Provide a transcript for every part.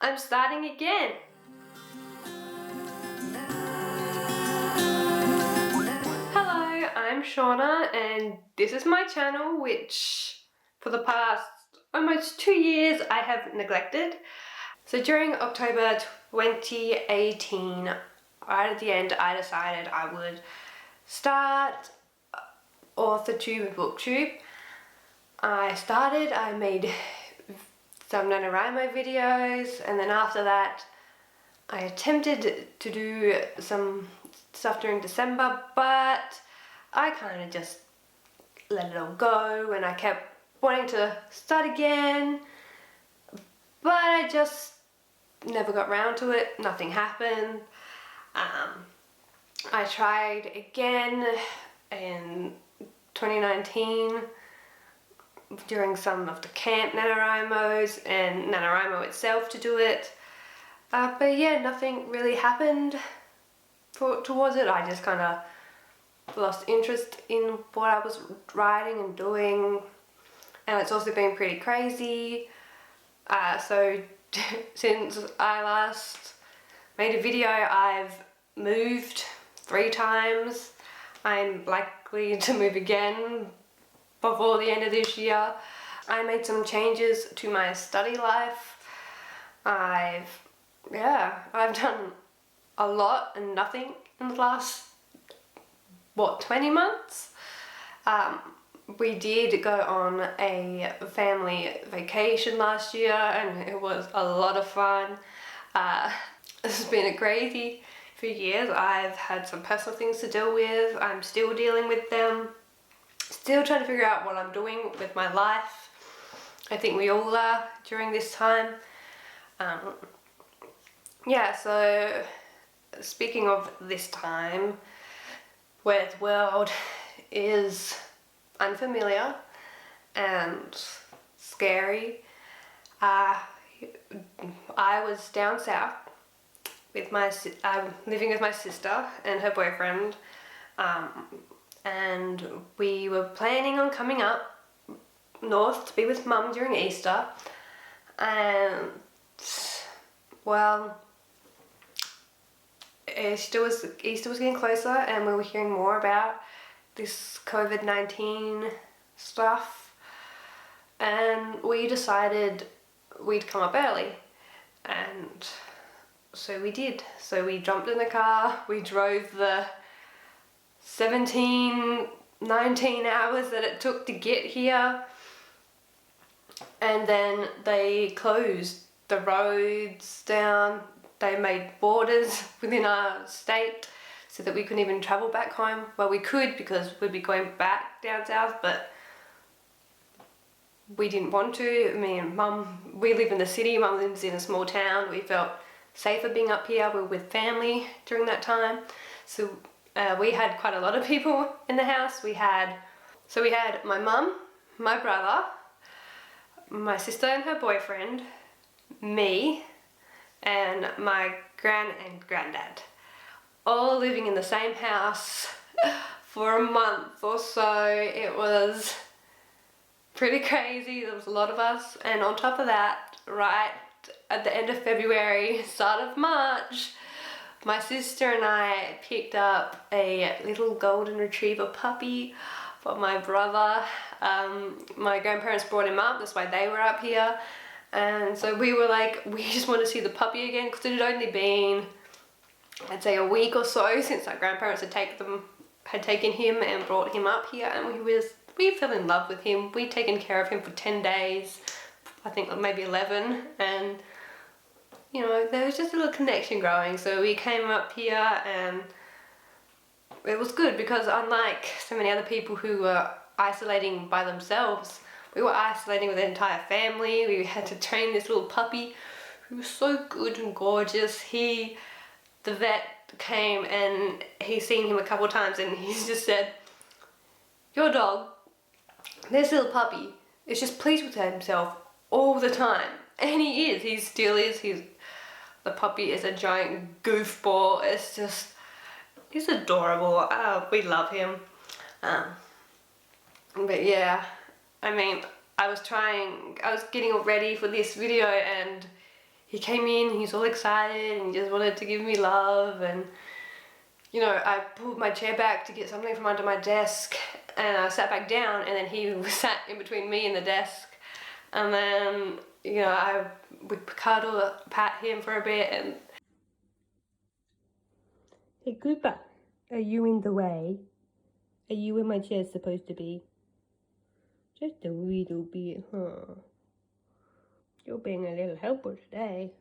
I'm starting again. Hello, I'm Shauna and this is my channel, which for the past almost 2 years I have neglected. So during October 2018, right at the end, I decided I would start AuthorTube and BookTube. I made some NaNoWriMo videos, and then after that I attempted to do some stuff during December, but I kind of just let it all go and I kept wanting to start again, but I just never got round to it. Nothing happened. I tried again in 2019 during some of the camp NaNoWriMos and NaNoWriMo itself to do it, but yeah, nothing really happened towards it. I just kind of lost interest in what I was writing and doing, and it's also been pretty crazy. So since I last made a video, I've moved 3 times. I'm likely to move again before the end of this year. I made some changes to my study life. I've done a lot and nothing in the last 20 months. We did go on a family vacation last year and it was a lot of fun. This has been a crazy few years. I've had some personal things to deal with. I'm still dealing with them. Still trying to figure out what I'm doing with my life. I think we all are during this time. Yeah, so speaking of this time where the world is unfamiliar and scary, I was down south with living with my sister and her boyfriend, and we were planning on coming up north to be with Mum during Easter, and well, Easter was getting closer and we were hearing more about this COVID-19 stuff, and we decided we'd come up early, and so we did. So we jumped in the car, we drove the 17-19 hours that it took to get here, and then they closed the roads down. They made borders within our state so that we couldn't even travel back home. Well, we could because we'd be going back down south, but we didn't want to. Me and Mum, we live in the city, Mum lives in a small town. We felt safer being up here. We were with family during that time. So we had quite a lot of people in the house. We had my mum, my brother, my sister and her boyfriend, me, and my gran and granddad, all living in the same house for a month or so. It was pretty crazy. There was a lot of us, and on top of that, right at the end of February, start of March, my sister and I picked up a little golden retriever puppy for my brother. My grandparents brought him up, that's why they were up here. And so we were like, we just want to see the puppy again, because it had only been, I'd say, a week or so since our grandparents had taken him and brought him up here, and we fell in love with him. We'd taken care of him for 10 days, I think maybe 11, and you know, there was just a little connection growing. So we came up here and it was good, because unlike so many other people who were isolating by themselves, we were isolating with the entire family. We had to train this little puppy who was so good and gorgeous. The vet came and he's seen him a couple of times and he's just said, "Your dog, this little puppy, is just pleased with himself all the time." And he is, he still is. The puppy is a giant goofball. It's just, he's adorable. We love him. But yeah, I mean, I was getting ready for this video and he came in, he's all excited and he just wanted to give me love, and you know, I pulled my chair back to get something from under my desk and I sat back down, and then he was sat in between me and the desk, and then, you know, I would cuddle, pat him for a bit and... Hey Cooper, are you in the way? Are you where my chair's supposed to be? Just a little bit, huh? You're being a little helper today.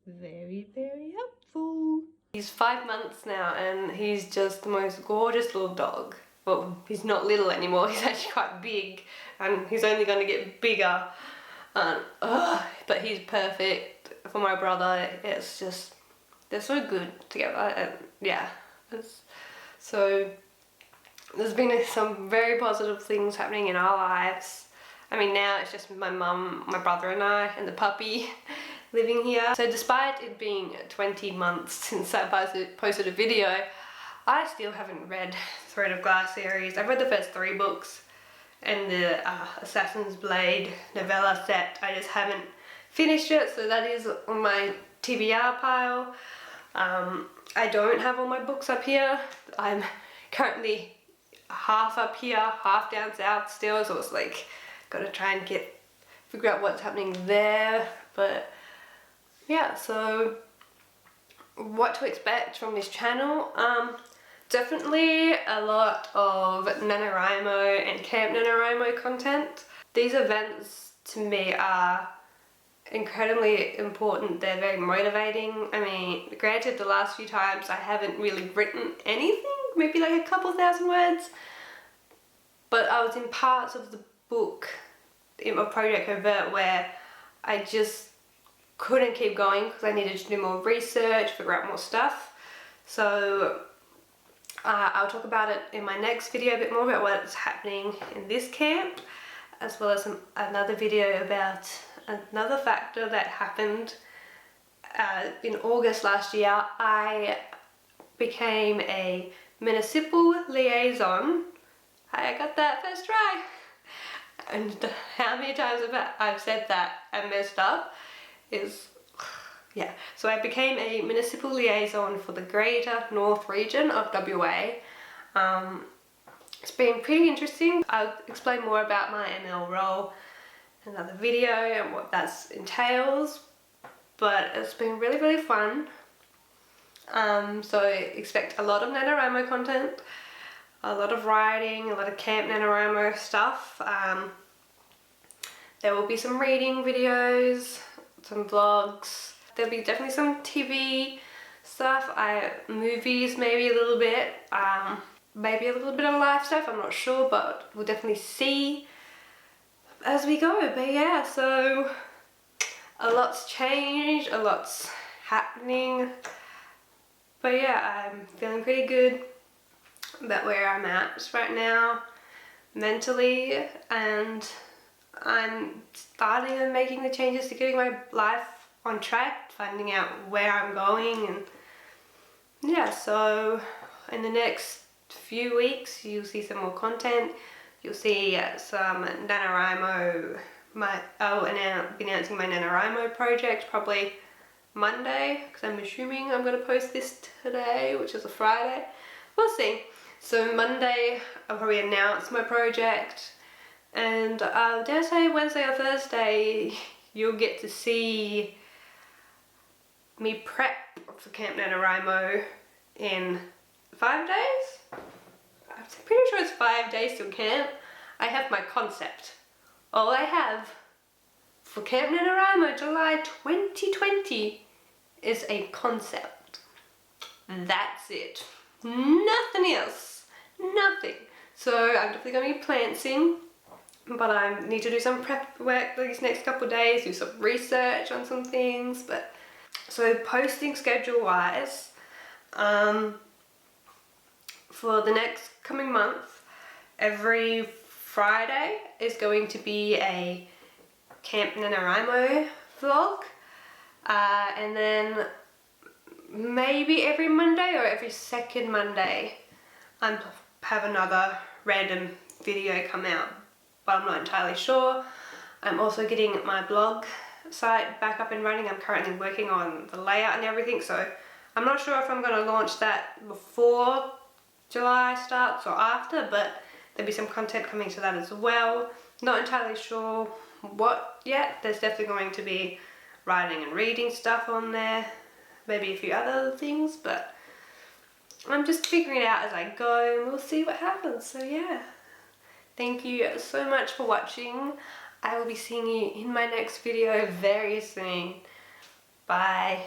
Very, very helpful. He's 5 months now and he's just the most gorgeous little dog. Well, he's not little anymore, he's actually quite big and he's only going to get bigger. But he's perfect for my brother. It's just, they're so good together, and yeah. So there's been some very positive things happening in our lives. I mean, now it's just my mum, my brother and I, and the puppy living here. So despite it being 20 months since I posted a video, I still haven't read Thread of Glass series. I've read the first 3 books and the Assassin's Blade novella set. I just haven't finished it, so that is on my TBR pile. I don't have all my books up here. I'm currently half up here, half down south still, so it's like gotta try and figure out what's happening there. But yeah, so what to expect from this channel? Definitely a lot of NaNoWriMo and Camp NaNoWriMo content. These events to me are incredibly important. They're very motivating. I mean, granted, the last few times I haven't really written anything, maybe like a couple thousand words, but I was in parts of the book in my Project Covert where I just couldn't keep going because I needed to do more research, figure out more stuff. So I'll talk about it in my next video a bit more about what's happening in this camp, as well as another video about another factor that happened in August last year. I became a municipal liaison. I got that first try. And how many times I've said that and messed up is, yeah. So I became a municipal liaison for the Greater North region of WA. It's been pretty interesting. I'll explain more about my ML role in another video and what that entails, but it's been really, really fun. So expect a lot of NaNoWriMo content, a lot of writing, a lot of Camp NaNoWriMo stuff. There will be some reading videos, some vlogs. There'll be definitely some TV stuff, movies maybe a little bit, maybe a little bit of life stuff, I'm not sure, but we'll definitely see as we go. But yeah, so a lot's changed, a lot's happening, but yeah, I'm feeling pretty good about where I'm at right now mentally, and I'm starting and making the changes to getting my life on track, finding out where I'm going, and yeah, so in the next few weeks you'll see some more content. You'll see some NaNoWriMo, I'll be announcing my NaNoWriMo project probably Monday, because I'm assuming I'm going to post this today, which is a Friday. We'll see. So Monday I'll probably announce my project, and dare say Wednesday or Thursday you'll get to see me prep for Camp NaNoWriMo in 5 days? I'm pretty sure it's 5 days till camp. I have my concept. All I have for Camp NaNoWriMo July 2020 is a concept. That's it. Nothing else. Nothing. So I'm definitely going to be planting, but I need to do some prep work these next couple of days, do some research on some things. But so posting schedule wise, for the next coming month, every Friday is going to be a Camp NaNoWriMo vlog, and then maybe every Monday or every second Monday I have another random video come out, but I'm not entirely sure. I'm also getting my blog site back up and running. I'm currently working on the layout and everything, so I'm not sure if I'm going to launch that before July starts or after, but there'll be some content coming to that as well. Not entirely sure what yet. There's definitely going to be writing and reading stuff on there, maybe a few other things, but I'm just figuring it out as I go and we'll see what happens. So yeah, thank you so much for watching. I will be seeing you in my next video very soon. Bye.